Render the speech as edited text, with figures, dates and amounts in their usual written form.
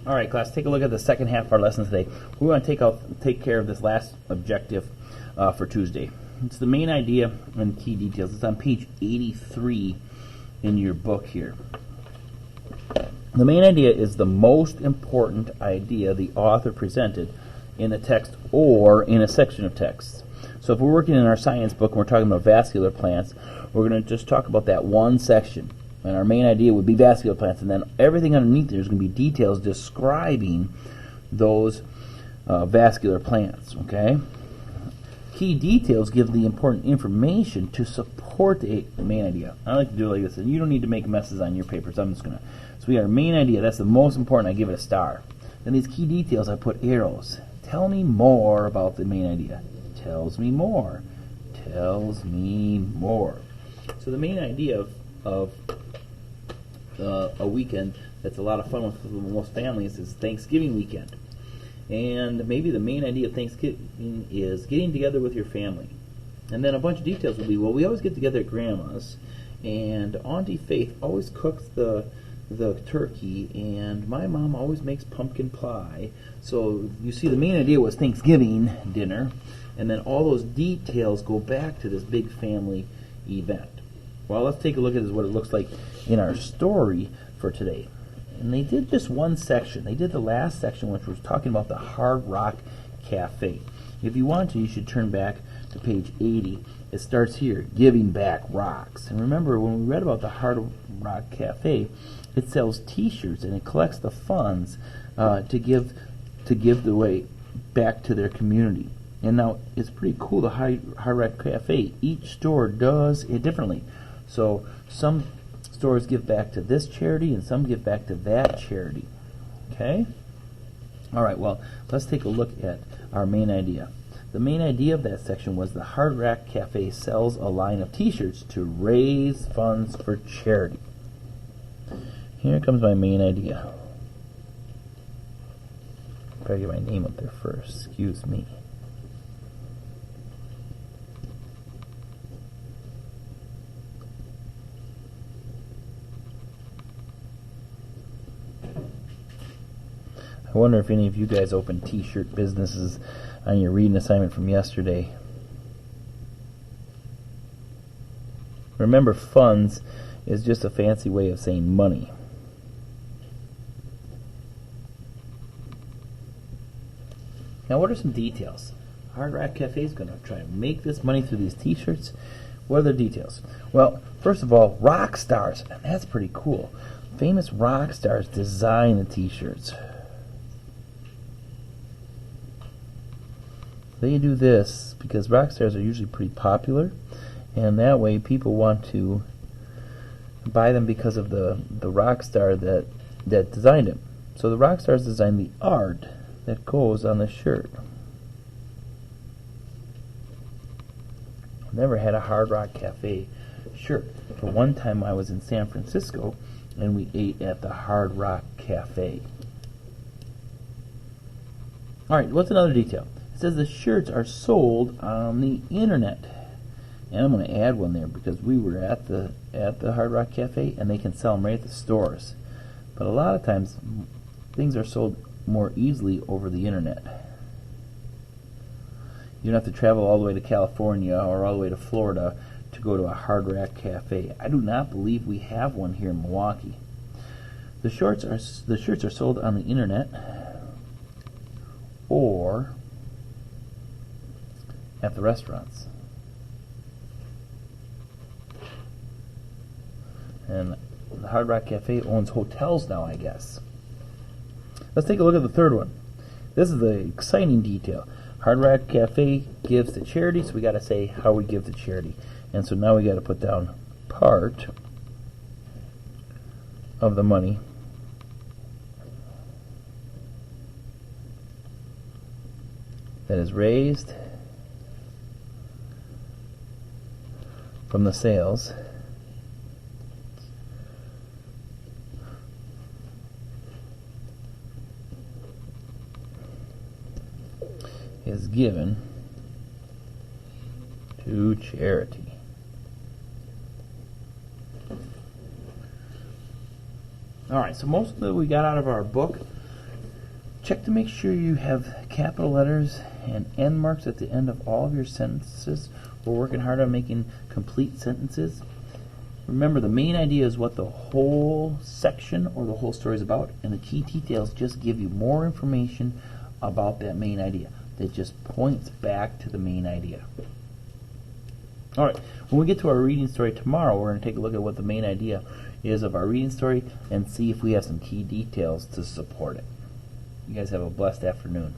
All right, class, take a look at the second half of our lesson today. We want to take care of this last objective for Tuesday. It's the main idea and key details. It's on page 83 in your book here. The main idea is the most important idea the author presented in the text or in a section of text. So if we're working in our science book and we're talking about vascular plants, we're going to just talk about that one section. And our main idea would be vascular plants, and then everything underneath there is going to be details describing those vascular plants, okay? Key details give the important information to support the main idea. I like to do it like this, and you don't need to make messes on your papers. I'm just going to. So we got our main idea. That's the most important. I give it a star. Then these key details, I put arrows. Tell me more about the main idea. Tells me more. Tells me more. So the main idea of a weekend that's a lot of fun with most families is Thanksgiving weekend. And maybe the main idea of Thanksgiving is getting together with your family. And then a bunch of details will be, well, we always get together at Grandma's, and Auntie Faith always cooks the turkey, and my mom always makes pumpkin pie. So you see, the main idea was Thanksgiving dinner, and then all those details go back to this big family event. Well, let's take a look at what it looks like in our story for today. And they did just one section. They did the last section, which was talking about the Hard Rock Cafe. If you want to, you should turn back to page 80. It starts here, giving back rocks. And remember, when we read about the Hard Rock Cafe, it sells T-shirts and it collects the funds to give the way back to their community. And now it's pretty cool. The Hard Rock Cafe, each store does it differently. So some stores give back to this charity and some give back to that charity. Okay? All right, well, let's take a look at our main idea. The main idea of that section was the Hard Rock Cafe sells a line of T-shirts to raise funds for charity. Here comes my main idea. Better get my name up there first. Excuse me. I wonder if any of you guys open T-shirt businesses on your reading assignment from yesterday. Remember, funds is just a fancy way of saying money. Now, what are some details? Hard Rock Cafe is going to try to make this money through these T-shirts. What are the details? Well, first of all, rock stars. And that's pretty cool. Famous rock stars design the T-shirts. They do this because rock stars are usually pretty popular, and that way people want to buy them because of the rock star that designed them. So the rock stars design the art that goes on the shirt. I've never had a Hard Rock Cafe shirt, but one time I was in San Francisco and we ate at the Hard Rock Cafe. All right, what's another detail? It says the shirts are sold on the internet. And I'm going to add one there because we were at the Hard Rock Cafe and they can sell them right at the stores. But a lot of times things are sold more easily over the internet. You don't have to travel all the way to California or all the way to Florida to go to a Hard Rock Cafe. I do not believe we have one here in Milwaukee. The shirts are sold on the internet or at the restaurants. And the Hard Rock Cafe owns hotels now, I guess. Let's take a look at the third one. This is the exciting detail. Hard Rock Cafe gives to charity, so we got to say how we give to charity. And so now we got to put down part of the money that is raised from the sales is given to charity. All right, so most of what we got out of our book Check to make sure you have capital letters and end marks at the end of all of your sentences. We're working hard on making complete sentences. Remember, the main idea is what the whole section or the whole story is about, and the key details just give you more information about that main idea. That just points back to the main idea. All right, when we get to our reading story tomorrow, we're going to take a look at what the main idea is of our reading story and see if we have some key details to support it. You guys have a blessed afternoon.